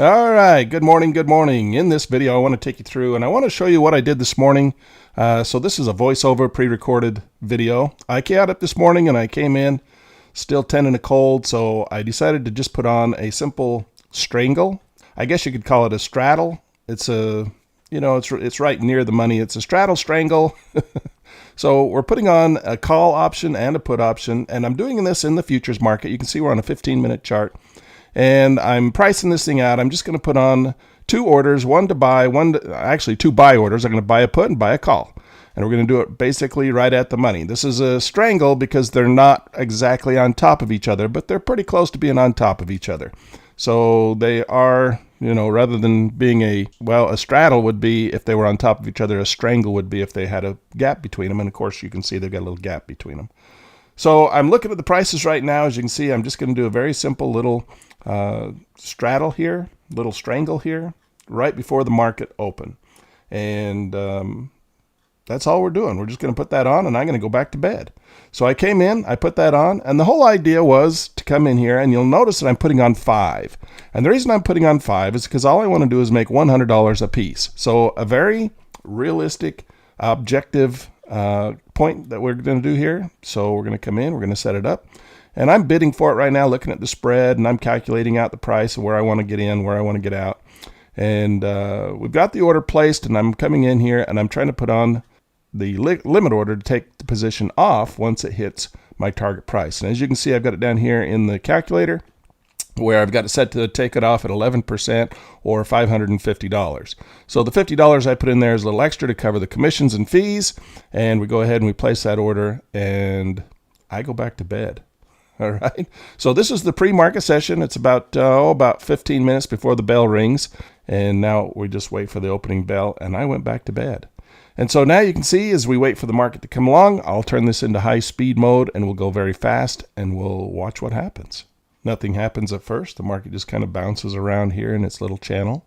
All right, good morning, good morning. In this video, I want to take you through and I want to show you what I did this morning. So this is a voiceover pre-recorded video. I got up this morning and I came in still tending a cold, so I decided to just put on a simple strangle. I guess you could call it a straddle. It's it's right near the money. It's a straddle strangle. So we're putting on a call option and a put option, and I'm doing this in the futures market. You can see we're on a 15-minute chart. And I'm pricing this thing out. I'm just going to put on two orders, one to buy, actually two buy orders. I'm going to buy a put and buy a call. And we're going to do it basically right at the money. This is a strangle because they're not exactly on top of each other, but they're pretty close to being on top of each other. So they are, rather than being a straddle would be if they were on top of each other. A strangle would be if they had a gap between them. And of course, you can see they've got a little gap between them. So I'm looking at the prices right now. As you can see, I'm just going to do a very simple little straddle here, little strangle here, right before the market open. And that's all we're doing. We're just going to put that on, and I'm going to go back to bed. So I came in, I put that on, and the whole idea was to come in here, and you'll notice that I'm putting on 5. And the reason I'm putting on 5 is because all I want to do is make $100 a piece. So a very realistic, objective point that we're going to do here. So we're going to come in, we're going to set it up, and I'm bidding for it right now, looking at the spread, and I'm calculating out the price of where I want to get in, where I want to get out. And we've got the order placed, and I'm coming in here and I'm trying to put on the limit order to take the position off once it hits my target price. And as you can see, I've got it down here in the calculator where I've got it set to take it off at 11% or $550. So the $50 I put in there is a little extra to cover the commissions and fees, and we go ahead and we place that order, and I go back to bed. All right. So this is the pre-market session. It's about 15 minutes before the bell rings, and now we just wait for the opening bell, and I went back to bed. And so now you can see as we wait for the market to come along, I'll turn this into high speed mode, and we'll go very fast, and we'll watch what happens. Nothing happens at first. The market just kind of bounces around here in its little channel.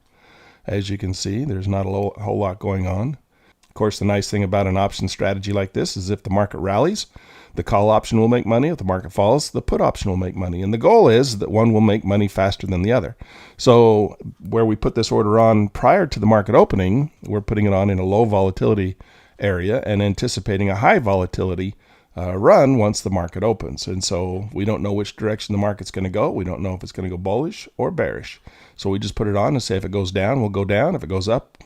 As you can see, there's not a whole lot going on. Of course, the nice thing about an option strategy like this is if the market rallies, the call option will make money. If the market falls, the put option will make money. And the goal is that one will make money faster than the other. So where we put this order on prior to the market opening, we're putting it on in a low volatility area and anticipating a high volatility run once the market opens. And so we don't know which direction the market's going to go. We don't know if it's going to go bullish or bearish. So we just put it on and say if it goes down, we'll go down. If it goes up,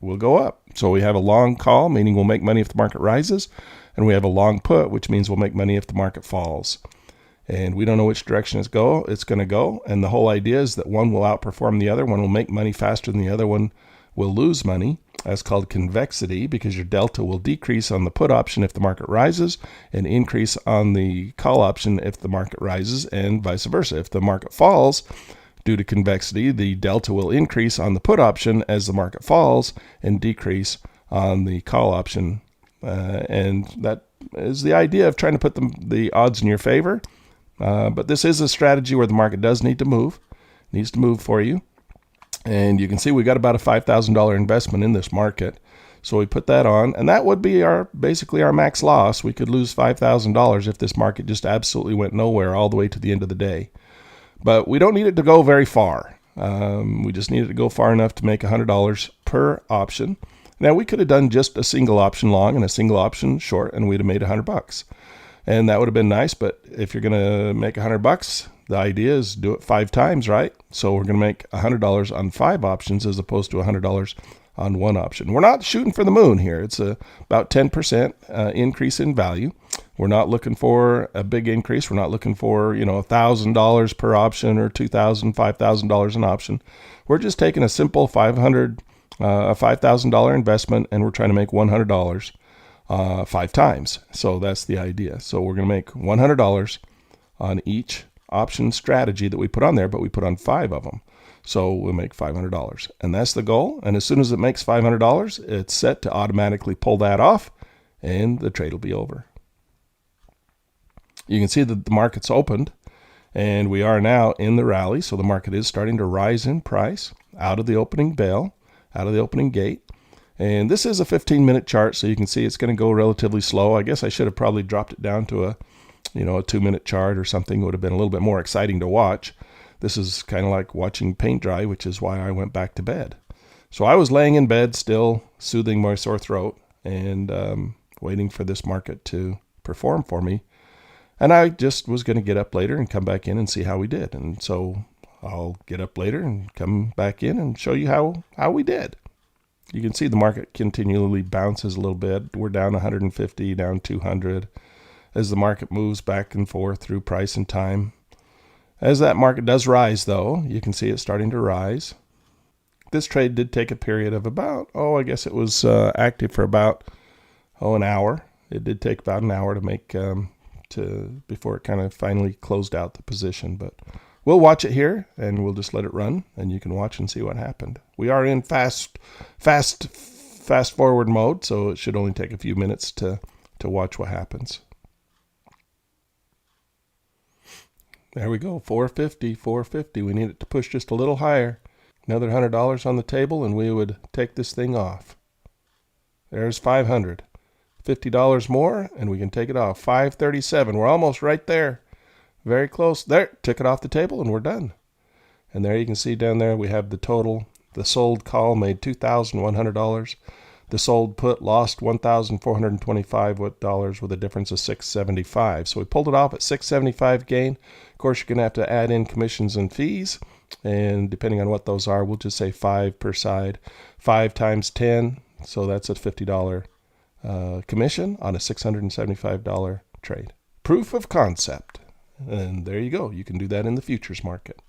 we'll go up. So we have a long call, meaning we'll make money if the market rises. And we have a long put, which means we'll make money if the market falls. And we don't know which direction it's going to go. And the whole idea is that one will outperform the other. One will make money faster than the other one will lose money. That's called convexity, because your delta will decrease on the put option if the market rises and increase on the call option if the market rises, and vice versa. If the market falls, due to convexity, the delta will increase on the put option as the market falls and decrease on the call option. And that is the idea of trying to put the odds in your favor. But this is a strategy where the market does need to move, needs to move for you. And you can see we got about a $5,000 investment in this market. So we put that on, and that would be basically our max loss. We could lose $5,000 if this market just absolutely went nowhere all the way to the end of the day. But we don't need it to go very far. We just need it to go far enough to make $100 per option. Now we could have done just a single option long and a single option short, and we'd have made $100. And that would have been nice. But if you're going to make $100, the idea is do it 5 times, right? So we're going to make $100 on 5 options as opposed to $100 on 1 option. We're not shooting for the moon here. It's about 10% increase in value. We're not looking for a big increase. We're not looking for, $1,000 per option or $2,000, $5,000 an option. We're just taking a simple $5,000 investment, and we're trying to make $100 5 times. So that's the idea. So we're going to make $100 on each option strategy that we put on there, but we put on 5 of them. So we'll make $500. And that's the goal. And as soon as it makes $500, it's set to automatically pull that off, and the trade will be over. You can see that the market's opened, and we are now in the rally. So the market is starting to rise in price out of the opening bell, out of the opening gate. And this is a 15-minute chart, so you can see it's going to go relatively slow. I guess I should have probably dropped it down to a 2-minute chart or something. It would have been a little bit more exciting to watch. This is kind of like watching paint dry, which is why I went back to bed. So I was laying in bed still soothing my sore throat and waiting for this market to perform for me. And I just was going to get up later and come back in and see how we did. And so I'll get up later and come back in and show you how we did. You can see the market continually bounces a little bit. We're down 150, down 200 as the market moves back and forth through price and time. As that market does rise, though, you can see it starting to rise. This trade did take a period of about, I guess it was active for about, an hour. It did take about an hour to make, before it kind of finally closed out the position. But we'll watch it here, and we'll just let it run, and you can watch and see what happened. We are in fast forward mode, so it should only take a few minutes to watch what happens. There we go, 450. We need it to push just a little higher. Another $100 on the table, and we would take this thing off. There's 500. $50 more, and we can take it off. 537. We're almost right there. Very close. There, took it off the table, and we're done. And there you can see down there we have the total. The sold call made $2,100. The sold put lost $1,425 with a difference of $675. So we pulled it off at $675 gain. Of course, you're going to have to add in commissions and fees. And depending on what those are, we'll just say 5 per side. 5 times 10, so that's a $50 commission on a $675 trade. Proof of concept. And there you go. You can do that in the futures market.